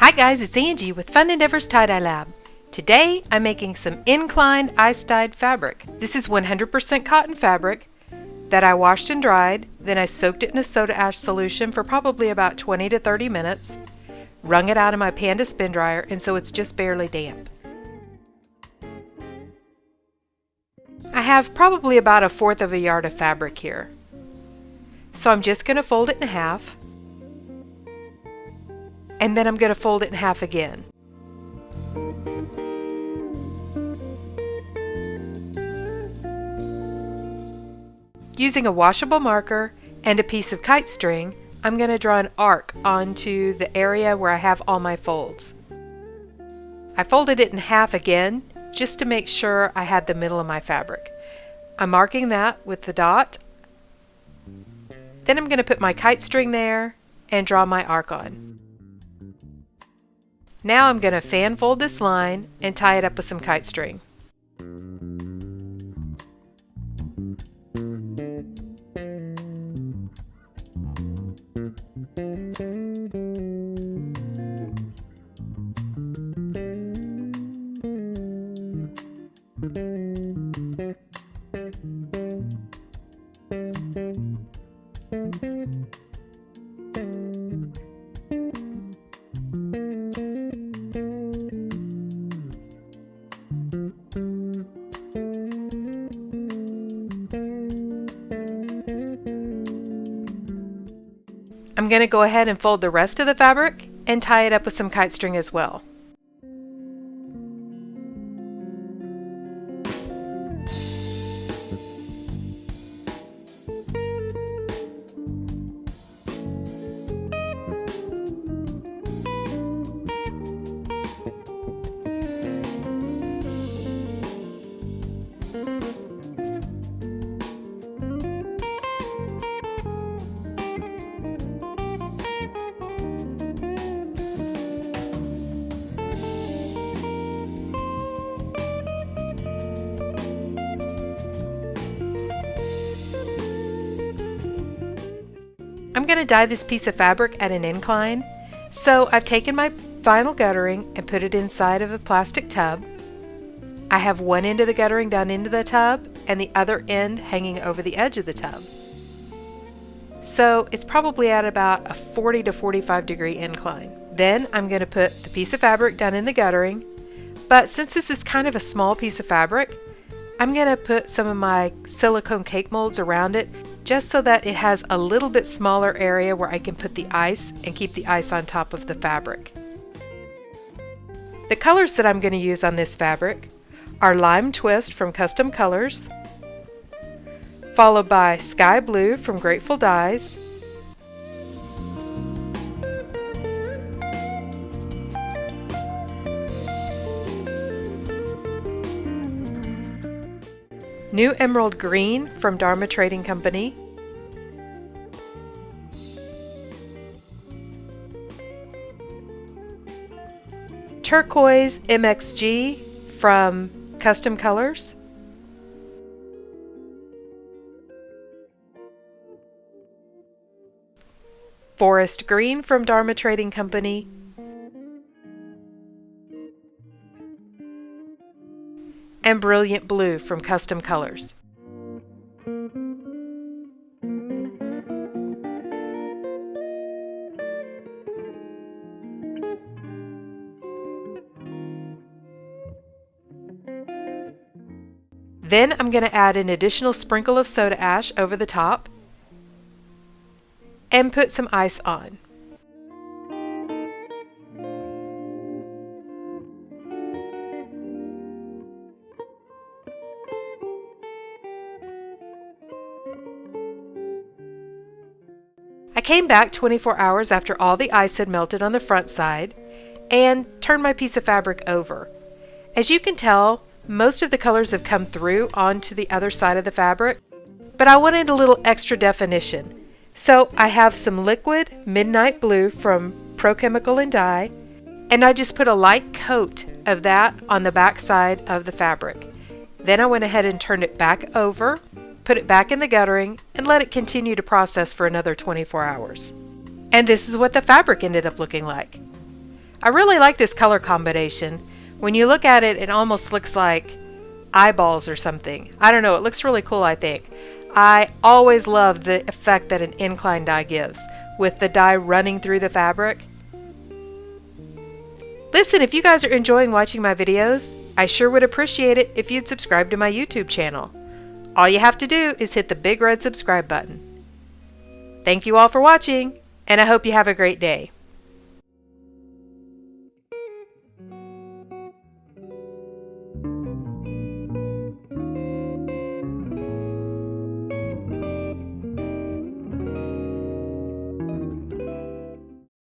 Hi guys, it's Angie with Fun Endeavors Tie-Dye Lab. Today I'm making some inclined ice-dyed fabric. This is 100% cotton fabric that I washed and dried, then I soaked it in a soda ash solution for probably about 20 to 30 minutes, wrung it out of my Panda spin dryer, and so it's just barely damp. I have probably about 1/4 of a yard of fabric here. So I'm just going to fold it in half, and then I'm going to fold it in half again. Using a washable marker and a piece of kite string, I'm going to draw an arc onto the area where I have all my folds. I folded it in half again just to make sure I had the middle of my fabric. I'm marking that with the dot. Then I'm going to put my kite string there and draw my arc on. Now I'm going to fan fold this line and tie it up with some kite string. I'm going to go ahead and fold the rest of the fabric and tie it up with some kite string as well. I'm going to dye this piece of fabric at an incline, so I've taken my vinyl guttering and put it inside of a plastic tub. I have one end of the guttering down into the tub and the other end hanging over the edge of the tub. So it's probably at about a 40 to 45 degree incline. Then I'm going to put the piece of fabric down in the guttering, but since this is kind of a small piece of fabric, I'm going to put some of my silicone cake molds around it just so that it has a little bit smaller area where I can put the ice and keep the ice on top of the fabric. The colors that I'm going to use on this fabric are Lime Twist from Custom Colors, followed by Sky Blue from Grateful Dyes, New Emerald Green from Dharma Trading Company, Turquoise MXG from Custom Colors, Forest Green from Dharma Trading Company, and Brilliant Blue from Custom Colors. Then I'm going to add an additional sprinkle of soda ash over the top and put some ice on. I came back 24 hours after all the ice had melted on the front side and turned my piece of fabric over. As you can tell, most of the colors have come through onto the other side of the fabric, but I wanted a little extra definition. So I have some liquid Midnight Blue from Pro Chemical and Dye, and I just put a light coat of that on the back side of the fabric. Then I went ahead and turned it back over, put it back in the guttering, and let it continue to process for another 24 hours. And this is what the fabric ended up looking like. I really like this color combination. When you look at it, it almost looks like eyeballs or something. I don't know, it looks really cool, I think. I always love the effect that an incline dye gives, with the dye running through the fabric. Listen, if you guys are enjoying watching my videos, I sure would appreciate it if you'd subscribe to my YouTube channel. All you have to do is hit the big red subscribe button. Thank you all for watching, and I hope you have a great day.